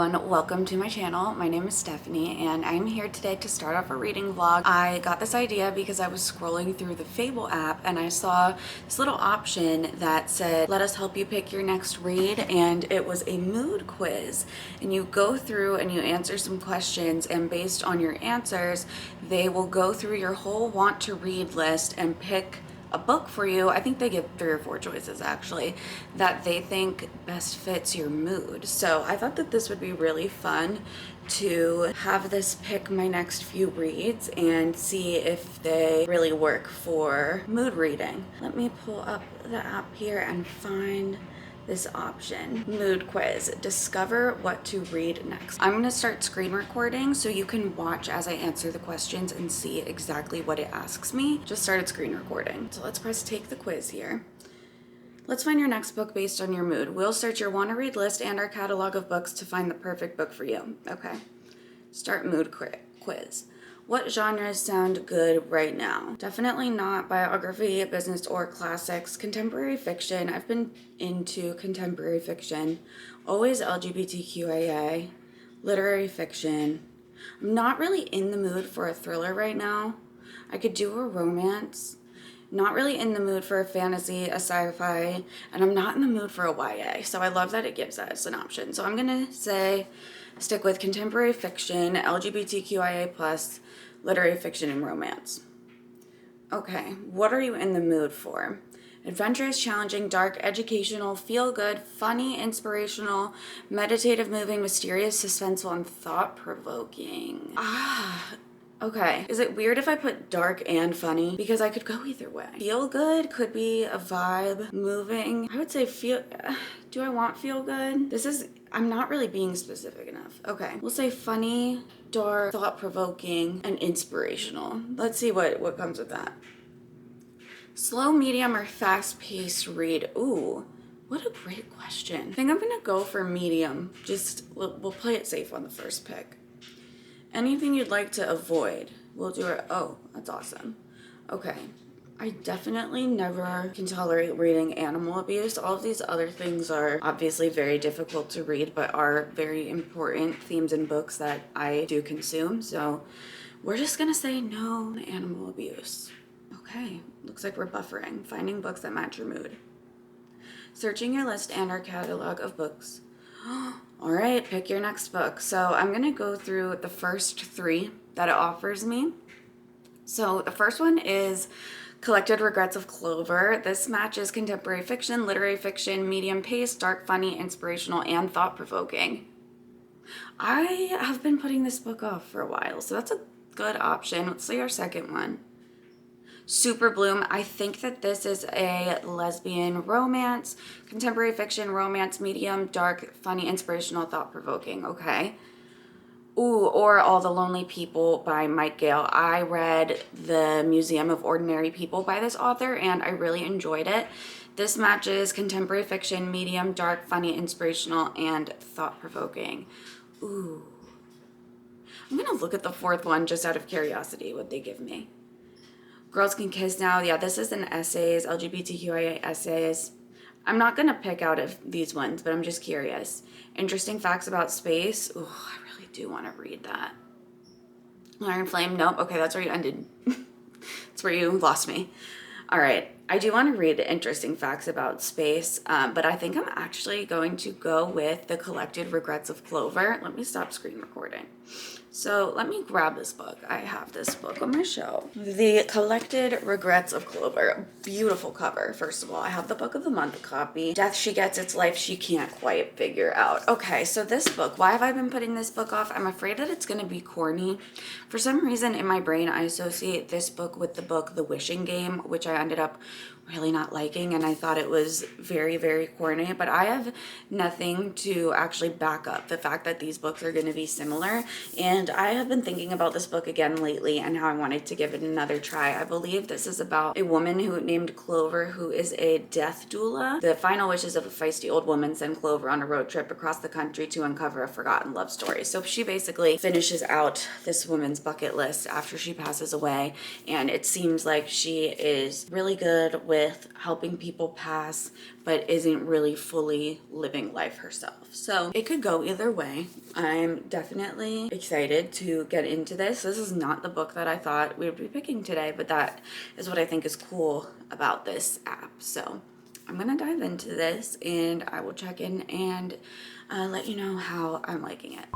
everyone, welcome to my channel. My name is Stephanie and I'm here today to start off a reading vlog. I got this idea because I was scrolling through the Fable app and I saw this little option that said, let us help you pick your next read, and it was a mood quiz. And you go through and you answer some questions, and based on your answers, they will go through your whole want to read list and pick a book for you. I think they give 3 or 4 choices actually that they think best fits your mood. So I thought that this would be really fun to have this pick my next few reads and see if they really work for mood reading. Let me pull up the app here and find this option. Mood quiz. Discover what to read next. I'm gonna start screen recording so you can watch as I answer the questions and see exactly what it asks me. Just started screen recording. So let's press take the quiz here. Let's find your next book based on your mood. We'll search your want to read list and our catalog of books to find the perfect book for you. Okay. Start mood quiz. What genres sound good right now? Definitely not biography, business, or classics. Contemporary fiction. I've been into contemporary fiction. Always LGBTQIA. Literary fiction. I'm not really in the mood for a thriller right now. I could do a romance. Not really in the mood for a fantasy, a sci-fi, and I'm not in the mood for a YA. So I love that it gives us an option. So I'm gonna say stick with contemporary fiction, LGBTQIA+, literary fiction, and romance. Okay, what are you in the mood for? Adventurous, challenging, dark, educational, feel-good, funny, inspirational, meditative, moving, mysterious, suspenseful, and thought-provoking. Okay. Is it weird if I put dark and funny? Because I could go either way. Feel good could be a vibe. Moving. I would say feel... do I want feel good? I'm not really being specific enough. Okay. We'll say funny, dark, thought-provoking, and inspirational. Let's see what comes with that. Slow, medium, or fast-paced read? Ooh. What a great question. I think I'm gonna go for medium. We'll play it safe on the first pick. Anything you'd like to avoid? We'll do it. Oh, that's awesome. Okay. I definitely never can tolerate reading animal abuse. All of these other things are obviously very difficult to read, but are very important themes in books that I do consume. So we're just gonna say no to animal abuse. Okay. Looks like we're buffering. Finding books that match your mood. Searching your list and our catalog of books. All right, pick your next book. So I'm gonna go through the first 3 that it offers me. So the first one is Collected Regrets of Clover. This matches contemporary fiction, literary fiction, medium pace, dark, funny, inspirational, and thought-provoking. I have been putting this book off for a while, so that's a good option. Let's see our second one. Super Bloom. I think that this is a lesbian romance, contemporary fiction, romance, medium, dark, funny, inspirational, thought-provoking. Okay. Ooh, or All the Lonely People by Mike Gale. I read The Museum of Ordinary People by this author and I really enjoyed it. This matches contemporary fiction, medium, dark, funny, inspirational, and thought-provoking. Ooh. I'm gonna look at the 4th one just out of curiosity, what they give me. Girls Can Kiss Now. Yeah, this is an essays, LGBTQIA essays. I'm not going to pick out of these ones, but I'm just curious. Interesting Facts About Space. Ooh, I really do want to read that. Iron Flame. Nope. Okay, that's where you ended. That's where you lost me. All right. I do want to read Interesting Facts About Space, but I think I'm actually going to go with The Collected Regrets of Clover. Let me stop screen recording. So let me grab this book. I have this book on my shelf. The Collected Regrets of Clover. Beautiful cover, first of all. I have the Book of the Month copy. Death She Gets, It's Life She Can't Quite Figure Out. Okay, so this book, why have I been putting this book off? I'm afraid that it's going to be corny. For some reason in my brain, I associate this book with the book The Wishing Game, which I ended up really not liking, and I thought it was very, very corny, but I have nothing to actually back up the fact that these books are going to be similar, and I have been thinking about this book again lately and how I wanted to give it another try. I believe this is about a woman named Clover who is a death doula. The final wishes of a feisty old woman send Clover on a road trip across the country to uncover a forgotten love story. So she basically finishes out this woman's bucket list after she passes away, and it seems like she is really good with with helping people pass, but isn't really fully living life herself. So it could go either way. I'm definitely excited to get into this. This is not the book that I thought we would be picking today, but that is what I think is cool about this app. So I'm gonna dive into this and I will check in and let you know how I'm liking it.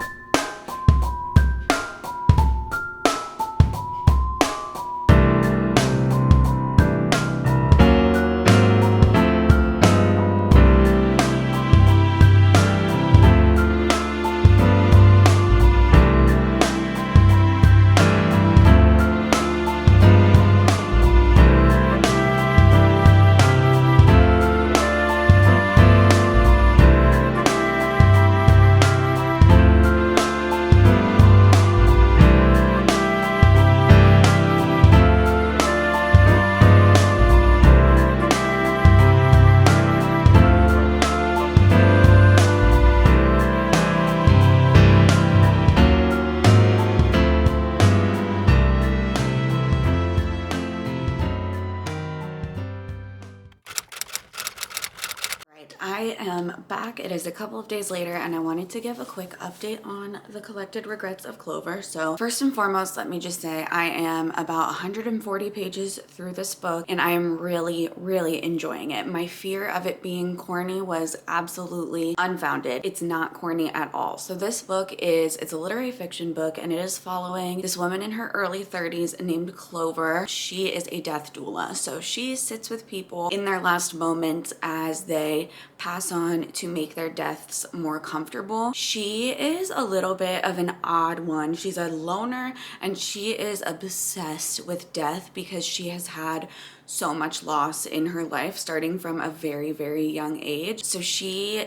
I am back. It is a couple of days later and I wanted to give a quick update on the collected regrets of Clover. So first and foremost, let me just say I am about 140 pages through this book and I am really enjoying it. My fear of it being corny was absolutely unfounded. It's not corny at all. So this book it's a literary fiction book and it is following this woman in her early 30s named Clover. She is a death doula. So she sits with people in their last moments as they pass on to make their deaths more comfortable. She is a little bit of an odd one. She's a loner and she is obsessed with death because she has had so much loss in her life starting from a very young age. So she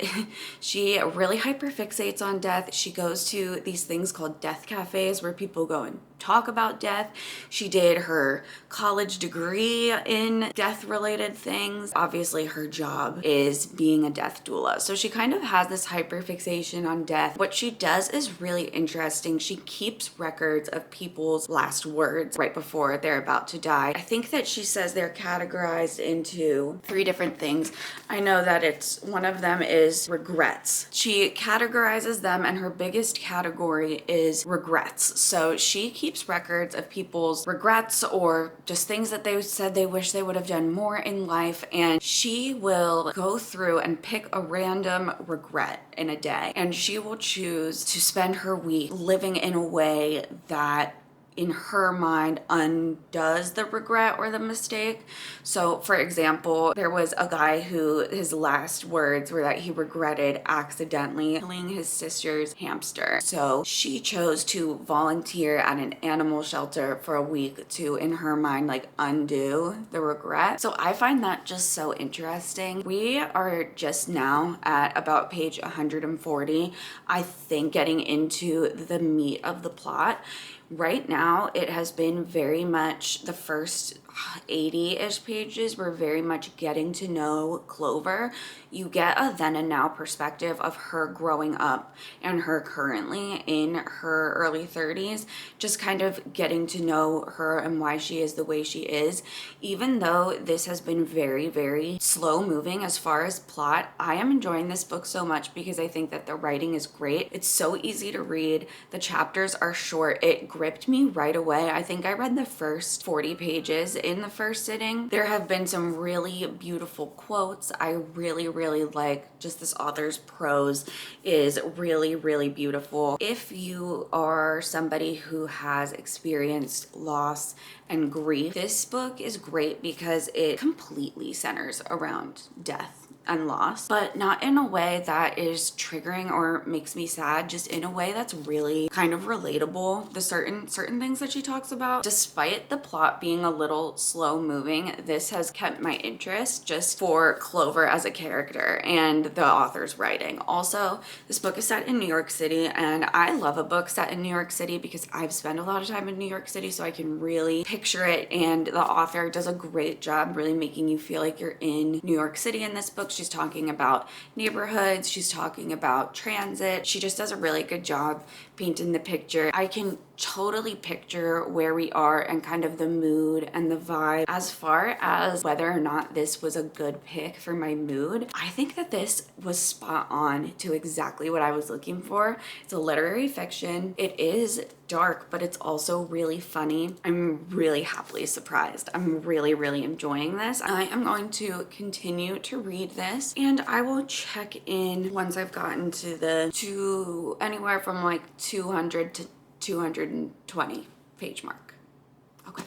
really hyperfixates on death. She goes to these things called death cafes where people go and talk about death. She did her college degree in death related things. Obviously her job is being a death doula. So she kind of has this hyperfixation on death. What she does is really interesting. She keeps records of people's last words right before they're about to die. I think that she says they're categorized into 3 different things. I know that one of them is regrets. She categorizes them and her biggest category is regrets. So she keeps records of people's regrets or just things that they said they wish they would have done more in life, and she will go through and pick a random regret in a day and she will choose to spend her week living in a way that in her mind undoes the regret or the mistake. So for example, there was a guy who his last words were that he regretted accidentally killing his sister's hamster. So she chose to volunteer at an animal shelter for a week to, in her mind, like undo the regret. So I find that just so interesting. We are just now at about page 140, I think, getting into the meat of the plot. Right now, it has been very much the first 80-ish pages were very much getting to know Clover. You get a then and now perspective of her growing up and her currently in her early 30s, just kind of getting to know her and why she is the way she is. Even though this has been very slow moving as far as plot, I am enjoying this book so much because I think that the writing is great. It's so easy to read. The chapters are short. It gripped me right away. I think I read the first 40 pages in the first sitting. There have been some really beautiful quotes. I really like just this author's prose is really beautiful. If you are somebody who has experienced loss and grief, this book is great because it completely centers around death and loss, but not in a way that is triggering or makes me sad, just in a way that's really kind of relatable. The certain things that she talks about, despite the plot being a little slow moving, this has kept my interest just for Clover as a character and the author's writing. Also, this book is set in New York City, and I love a book set in New York City because I've spent a lot of time in New York City, so I can really picture it, and the author does a great job really making you feel like you're in New York City in this book. She's talking about neighborhoods, she's talking about transit. She just does a really good job painting the picture. I can totally picture where we are and kind of the mood and the vibe. As far as whether or not this was a good pick for my mood, I think that this was spot on to exactly what I was looking for. It's a literary fiction. It is dark, but it's also really funny. I'm really happily surprised. I'm really, really enjoying this. I am going to continue to read this, and I will check in once I've gotten to anywhere from like 200 to 220 page mark. Okay.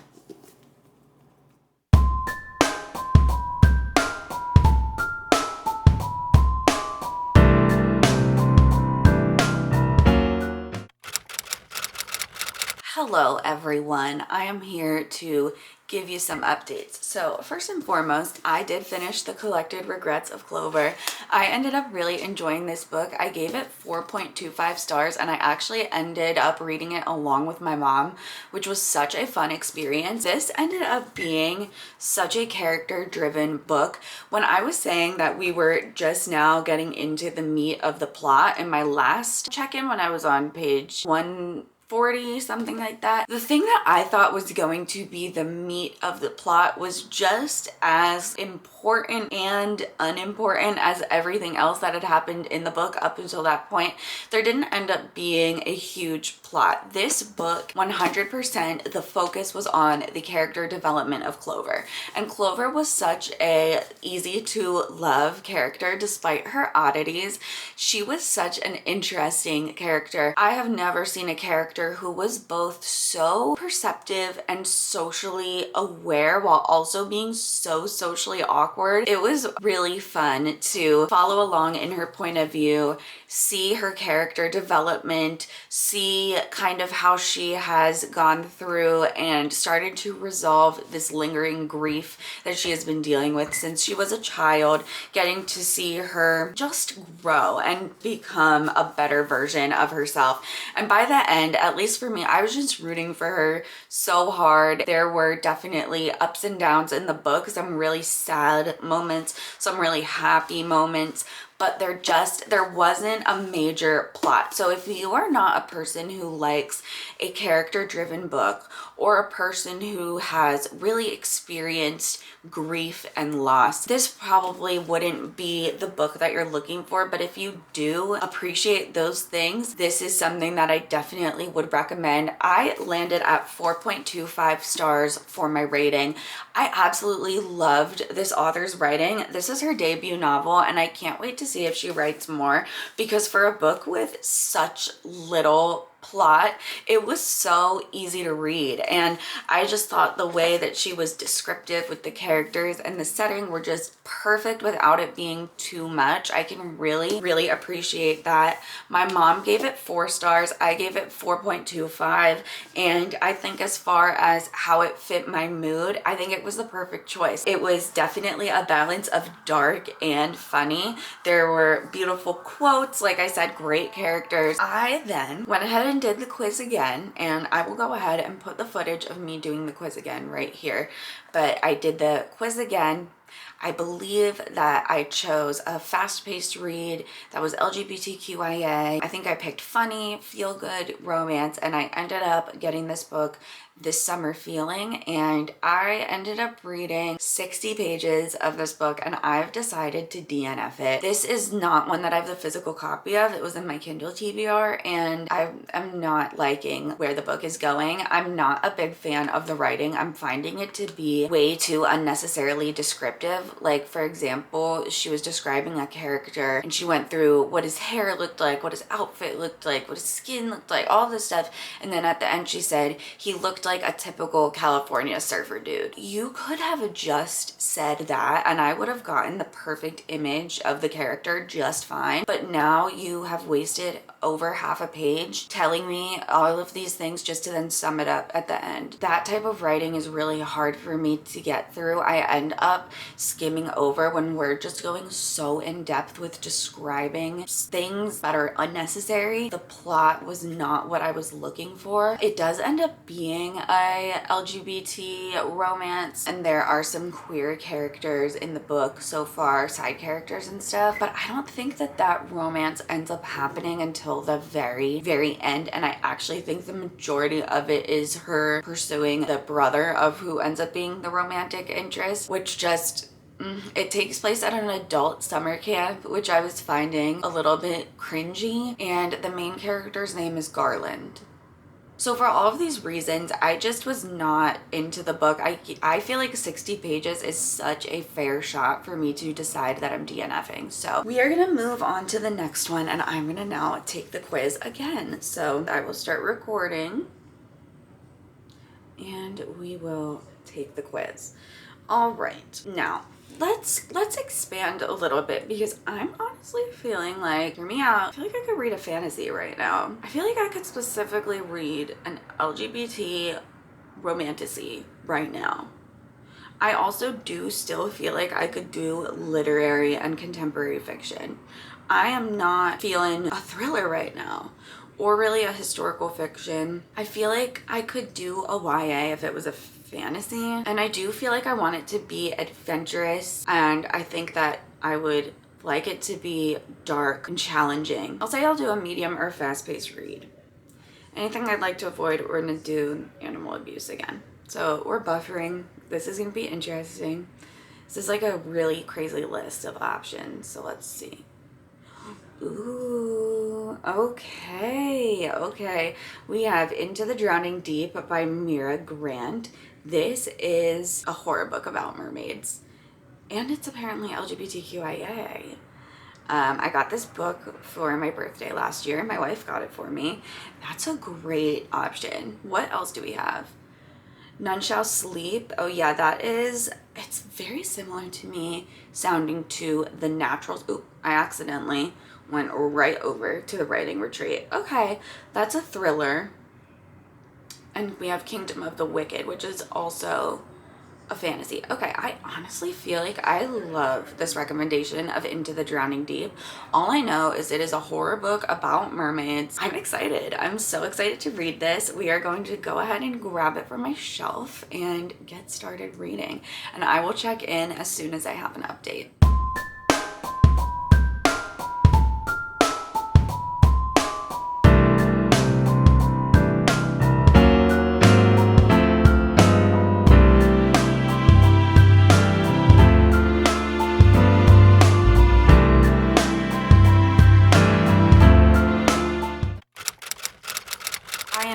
Hello everyone, I am here to give you some updates. So first and foremost, I did finish The Collected Regrets of Clover. I ended up really enjoying this book. I gave it 4.25 stars, and I actually ended up reading it along with my mom, which was such a fun experience. This ended up being such a character-driven book. When I was saying that we were just now getting into the meat of the plot in my last check-in when I was on page 140, something like that, the thing that I thought was going to be the meat of the plot was just as important and unimportant as everything else that had happened in the book up until that point. There didn't end up being a huge plot. This book, 100%, the focus was on the character development of Clover. And Clover was such a easy to love character despite her oddities. She was such an interesting character. I have never seen a character who was both so perceptive and socially aware while also being so socially awkward. It was really fun to follow along in her point of view, see her character development, see kind of how she has gone through and started to resolve this lingering grief that she has been dealing with since she was a child, getting to see her just grow and become a better version of herself. And by the end, at least for me, I was just rooting for her so hard. There were definitely ups and downs in the book, some really sad moments, some really happy moments, but there wasn't a major plot. So if you are not a person who likes a character-driven book, or a person who has really experienced grief and loss, this probably wouldn't be the book that you're looking for. But if you do appreciate those things, this is something that I definitely would recommend. I landed at 4.25 stars for my rating. I absolutely loved this author's writing. This is her debut novel, and I can't wait to see if she writes more, because for a book with such little plot, it was so easy to read. And I just thought the way that she was descriptive with the characters and the setting were just perfect without it being too much. I can really appreciate that. My mom gave it 4 stars. I gave it 4.25. And I think as far as how it fit my mood, I think it was the perfect choice. It was definitely a balance of dark and funny. There were beautiful quotes, like I said, great characters. I then went ahead and did the quiz again, and I will go ahead and put the footage of me doing the quiz again right here. But I did the quiz again. I believe that I chose a fast-paced read that was LGBTQIA. I think I picked funny, feel-good, romance, and I ended up getting this book, This Summer Feeling, and I ended up reading 60 pages of this book, and I've decided to DNF it. This is not one that I have the physical copy of. It was in my Kindle TBR, and I am not liking where the book is going. I'm not a big fan of the writing. I'm finding it to be way too unnecessarily descriptive. Like, for example, she was describing a character and she went through what his hair looked like, what his outfit looked like, what his skin looked like, all this stuff, and then at the end she said he looked like a typical California surfer dude. You could have just said that and I would have gotten the perfect image of the character just fine, but now you have wasted over half a page telling me all of these things just to then sum it up at the end. That type of writing is really hard for me to get through. I end up skimming over when we're just going so in depth with describing things that are unnecessary. The plot was not what I was looking for. It does end up being a LGBT romance, and there are some queer characters in the book so far, side characters and stuff, but I don't think that that romance ends up happening until the very end, and I actually think the majority of it is her pursuing the brother of who ends up being the romantic interest, which just it takes place at an adult summer camp, which I was finding a little bit cringy, and the main character's name is Garland. So for all of these reasons, I just was not into the book. I feel like 60 pages is such a fair shot for me to decide that I'm DNFing. So we are gonna move on to the next one, and I'm gonna now take the quiz again. So I will start recording and we will take the quiz. All right, now let's expand a little bit, because I'm honestly feeling like, hear me out, I feel like I could read a fantasy right now. I feel like I could specifically read an LGBT romantasy right now. I also do still feel like I could do literary and contemporary fiction. I am not feeling a thriller right now, or really a historical fiction. I feel like I could do a YA if it was a fantasy, and I do feel like I want it to be adventurous, and I think that I would like it to be dark and challenging. I'll say I'll do a medium or fast-paced read. Anything I'd like to avoid, we're gonna do animal abuse again. So we're buffering. This is gonna be interesting. This is like a really crazy list of options, so let's see. Ooh, okay. We have Into the Drowning Deep by Mira Grant. This is a horror book about mermaids, and it's apparently LGBTQIA. I got this book for my birthday last year. My wife got it for me. That's a great option. What else do we have? None Shall Sleep. Oh yeah, it's very similar to me sounding to The Naturals. Ooh, I accidentally went right over to the writing retreat. Okay, that's a thriller. And we have Kingdom of the Wicked, which is also a fantasy. Okay, I honestly feel like I love this recommendation of Into the Drowning Deep. All I know is it is a horror book about mermaids. I'm excited. I'm so excited to read this. We are going to go ahead and grab it from my shelf and get started reading. And I will check in as soon as I have an update.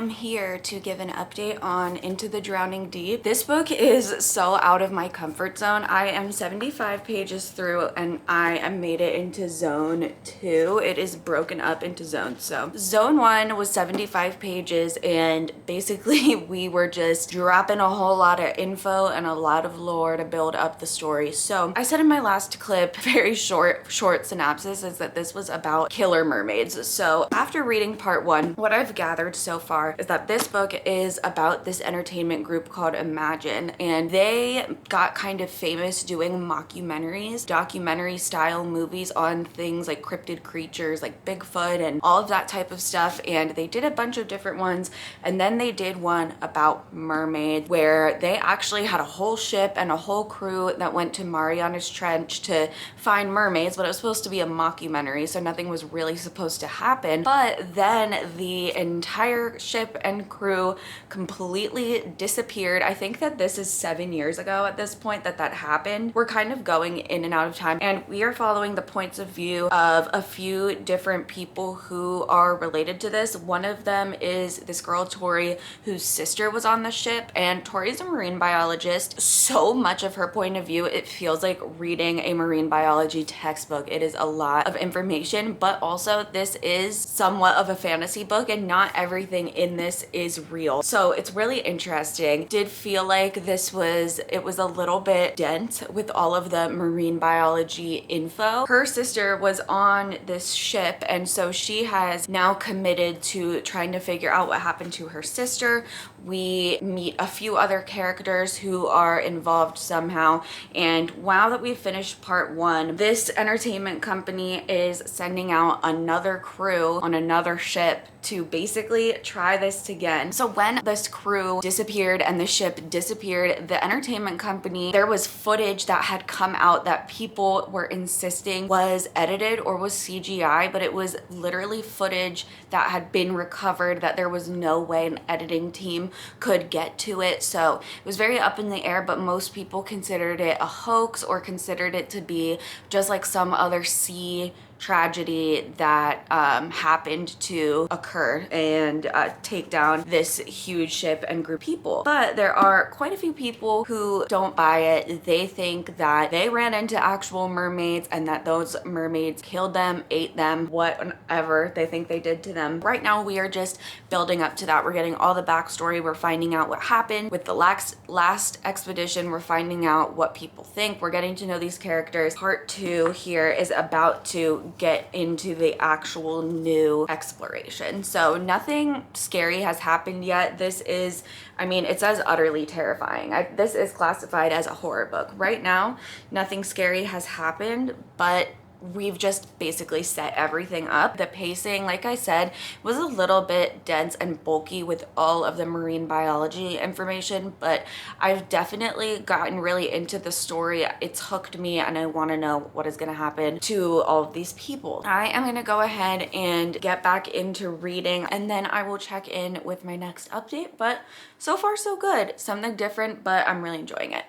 Here to give an update on Into the Drowning Deep. This book is so out of my comfort zone. I am 75 pages through, and I have made it into zone 2. It is broken up into zones. So zone 1 was 75 pages, and basically we were just dropping a whole lot of info and a lot of lore to build up the story. So I said in my last clip, very short synopsis, is that this was about killer mermaids. So after reading part 1, what I've gathered so far is that this book is about this entertainment group called Imagine, and they got kind of famous doing mockumentaries, documentary style movies on things like cryptid creatures like Bigfoot and all of that type of stuff, and they did a bunch of different ones, and then they did one about mermaids where they actually had a whole ship and a whole crew that went to Mariana's Trench to find mermaids, but it was supposed to be a mockumentary, so nothing was really supposed to happen. But then the entire ship and crew completely disappeared. I think that this is 7 years ago at this point that happened. We're kind of going in and out of time, and we are following the points of view of a few different people who are related to this. One of them is this girl Tori, whose sister was on the ship, and Tori's a marine biologist. So much of her point of view, it feels like reading a marine biology textbook. It is a lot of information, but also this is somewhat of a fantasy book, and not everything in this is real. So it's really interesting. Did feel like it was a little bit dense with all of the marine biology info. Her sister was on this ship, and so she has now committed to trying to figure out what happened to her sister, we meet a few other characters who are involved somehow. And now that we've finished part 1, this entertainment company is sending out another crew on another ship to basically try this again. So when this crew disappeared and the ship disappeared, the entertainment company, there was footage that had come out that people were insisting was edited or was CGI, but it was literally footage that had been recovered, that there was no way an editing team could get to it. So it was very up in the air, but most people considered it a hoax or considered it to be just like some other sea tragedy that happened to occur and take down this huge ship and group of people. But there are quite a few people who don't buy it. They think that they ran into actual mermaids and that those mermaids killed them, ate them, whatever they think they did to them. Right now we are just building up to that. We're getting all the backstory. We're finding out what happened with the last expedition. We're finding out what people think. We're getting to know these characters. Part 2 here is about to get into the actual new exploration. So nothing scary has happened yet. This is, I mean, it says utterly terrifying. This is classified as a horror book. Right now, nothing scary has happened, but we've just basically set everything up. The pacing, like I said, was a little bit dense and bulky with all of the marine biology information, but I've definitely gotten really into the story. It's hooked me and I want to know what is going to happen to all of these people. I am going to go ahead and get back into reading and then I will check in with my next update, but so far so good. Something different, but I'm really enjoying it.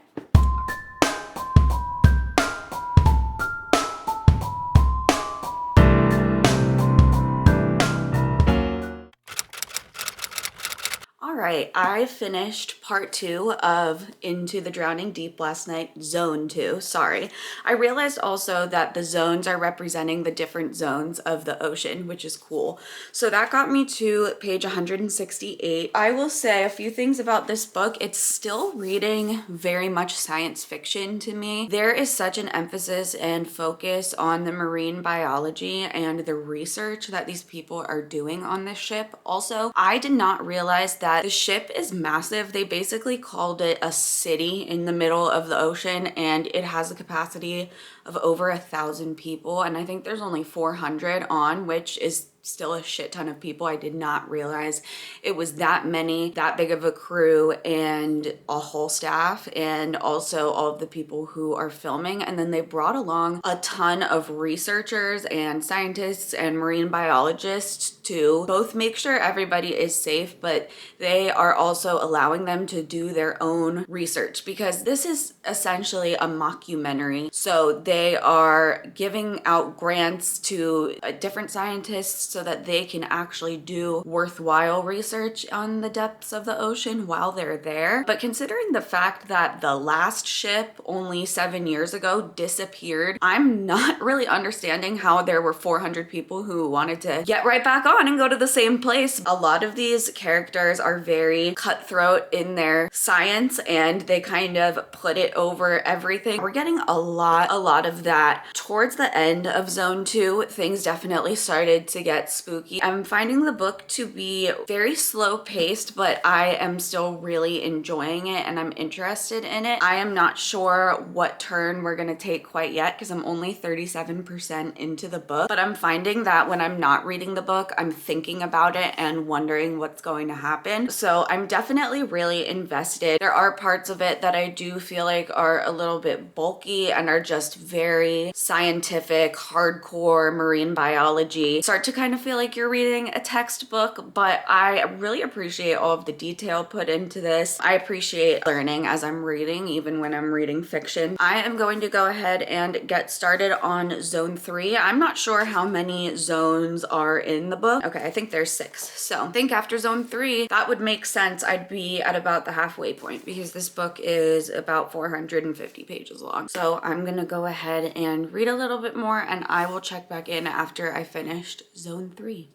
All right, I finished part 2 of Into the Drowning Deep last night, zone 2, sorry. I realized also that the zones are representing the different zones of the ocean, which is cool. So that got me to page 168. I will say a few things about this book. It's still reading very much science fiction to me. There is such an emphasis and focus on the marine biology and the research that these people are doing on this ship. Also, I did not realize that the ship is massive. They basically called it a city in the middle of the ocean and it has a capacity of over 1,000 people. And I think there's only 400 on, which is still a shit ton of people. I did not realize it was that many, that big of a crew and a whole staff and also all of the people who are filming. And then they brought along a ton of researchers and scientists and marine biologists to both make sure everybody is safe, but they are also allowing them to do their own research because this is essentially a mockumentary. So they are giving out grants to different scientists so that they can actually do worthwhile research on the depths of the ocean while they're there. But considering the fact that the last ship only 7 years ago disappeared, I'm not really understanding how there were 400 people who wanted to get right back on and go to the same place. A lot of these characters are very cutthroat in their science and they kind of put it over everything. We're getting a lot of that. Towards the end of zone 2, things definitely started to get spooky. I'm finding the book to be very slow paced, but I am still really enjoying it and I'm interested in it. I am not sure what turn we're gonna take quite yet because I'm only 37% into the book, but I'm finding that when I'm not reading the book, I'm thinking about it and wondering what's going to happen. So I'm definitely really invested. There are parts of it that I do feel like are a little bit bulky and are just very scientific, hardcore marine biology. Start to kind of feel like you're reading a textbook, but I really appreciate all of the detail put into this. I appreciate learning as I'm reading, even when I'm reading fiction. I am going to go ahead and get started on zone 3. I'm not sure how many zones are in the book. Okay, I think there's 6. So I think after zone 3, that would make sense. I'd be at about the halfway point because this book is about 450 pages long. So I'm gonna go ahead and read a little bit more and I will check back in after I finished zone 3.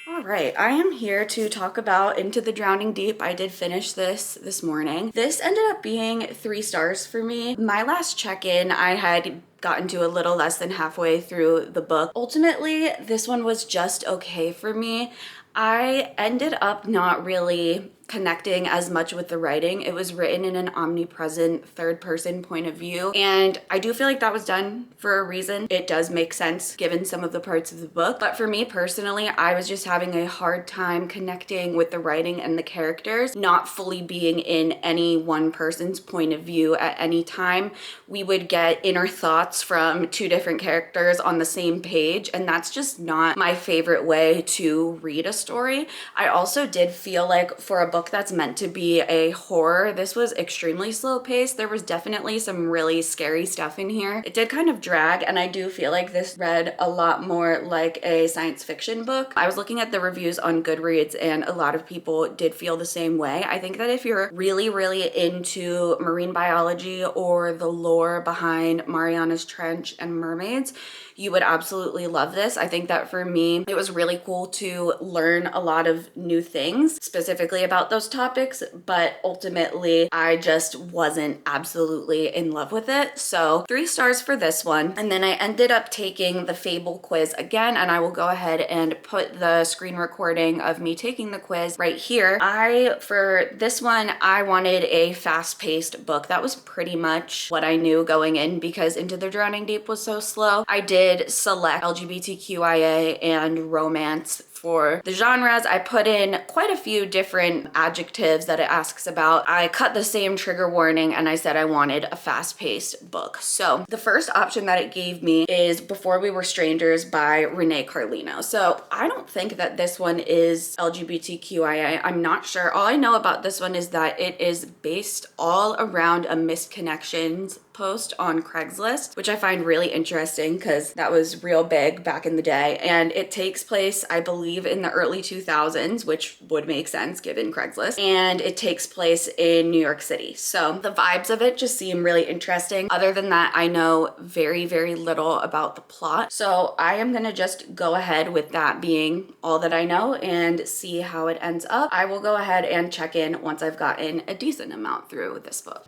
All All right, I am here to talk about Into the Drowning Deep. I did finish this morning. This ended up being 3 stars for me. My last check-in, I had gotten to a little less than halfway through the book. Ultimately, this one was just okay for me. I ended up not really connecting as much with the writing. It was written in an omnipresent third person point of view, and I do feel like that was done for a reason. It does make sense given some of the parts of the book, but for me personally, I was just having a hard time connecting with the writing and the characters, not fully being in any one person's point of view at any time. We would get inner thoughts from 2 different characters on the same page, and that's just not my favorite way to read a story. I also did feel like for a book that's meant to be a horror, this was extremely slow paced. There was definitely some really scary stuff in here. It did kind of drag, and I do feel like this read a lot more like a science fiction book. I was looking at the reviews on Goodreads, and a lot of people did feel the same way. I think that if you're really into marine biology or the lore behind Mariana's Trench and mermaids, you would absolutely love this. I think that for me, it was really cool to learn a lot of new things specifically about those topics, but ultimately I just wasn't absolutely in love with it. So 3 stars for this one. And then I ended up taking the Fable quiz again, and I will go ahead and put the screen recording of me taking the quiz right here. For this one, I wanted a fast-paced book. That was pretty much what I knew going in because Into the Drowning Deep was so slow. I did select LGBTQIA and romance for the genres. I put in quite a few different adjectives that it asks about. I cut the same trigger warning and I said I wanted a fast-paced book. So the first option that it gave me is Before We Were Strangers by Renee Carlino. So I don't think that this one is LGBTQIA. I'm not sure. All I know about this one is that it is based all around a missed connections post on Craigslist, which I find really interesting because that was real big back in the day. And it takes place, I believe, in the early 2000s, which would make sense given Craigslist. And it takes place in New York City. So the vibes of it just seem really interesting. Other than that, I know very little about the plot. So I am gonna just go ahead with that being all that I know and see how it ends up. I will go ahead and check in once I've gotten a decent amount through this book.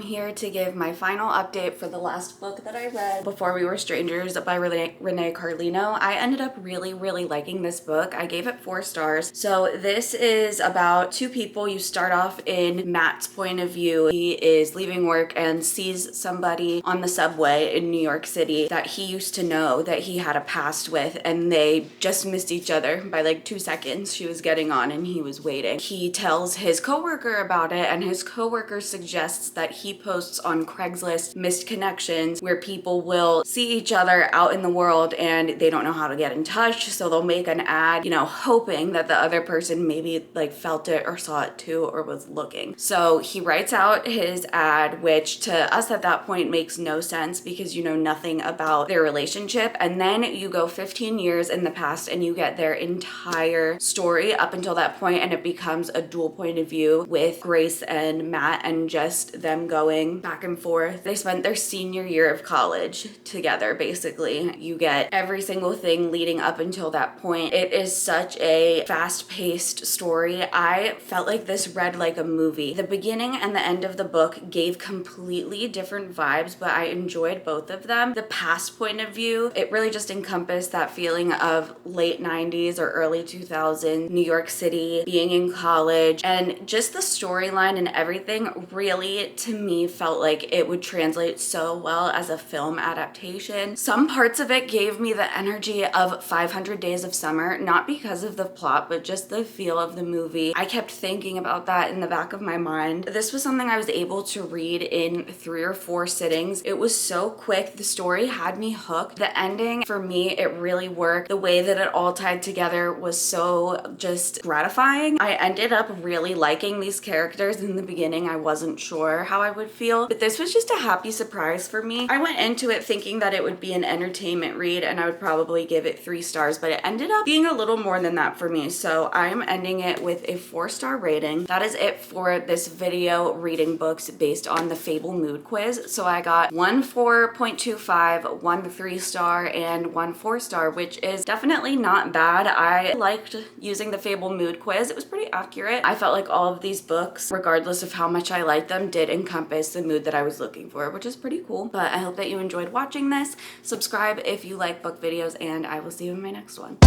Here to give my final update for the last book that I read, Before We Were Strangers by Renee Carlino. I ended up really liking this book. I gave it 4 stars. So this is about 2 people. You start off in Matt's point of view. He is leaving work and sees somebody on the subway in New York City that he used to know, that he had a past with, and they just missed each other by like 2 seconds. She was getting on and he was waiting. He tells his coworker about it, and his coworker suggests that he posts on Craigslist missed connections where people will see each other out in the world and they don't know how to get in touch, so they'll make an ad, you know, hoping that the other person maybe like felt it or saw it too or was looking. So he writes out his ad, which to us at that point makes no sense because you know nothing about their relationship, and then you go 15 years in the past and you get their entire story up until that point, and it becomes a dual point of view with Grace and Matt and just them going back and forth. They spent their senior year of college together, basically. You get every single thing leading up until that point. It is such a fast-paced story. I felt like this read like a movie. The beginning and the end of the book gave completely different vibes, but I enjoyed both of them. The past point of view, it really just encompassed that feeling of late 90s or early 2000s, New York City, being in college, and just the storyline and everything really, to me, felt like it would translate so well as a film adaptation. Some parts of it gave me the energy of 500 Days of Summer, not because of the plot, but just the feel of the movie. I kept thinking about that in the back of my mind. This was something I was able to read in 3 or 4 sittings. It was so quick. The story had me hooked. The ending, for me, it really worked. The way that it all tied together was so just gratifying. I ended up really liking these characters. In the beginning, I wasn't sure how I would feel feel, but this was just a happy surprise for me. I went into it thinking that it would be an entertainment read and I would probably give it 3 stars, but it ended up being a little more than that for me. So I'm ending it with a 4-star rating. That is it for this video reading books based on the Fable mood quiz. So I got 1 4.25, 1 3-star, and 1 4-star, which is definitely not bad. I liked using the Fable mood quiz. It was pretty accurate. I felt like all of these books, regardless of how much I liked them, did encompass the mood that I was looking for, which is pretty cool. But I hope that you enjoyed watching this. Subscribe if you like book videos, and I will see you in my next one.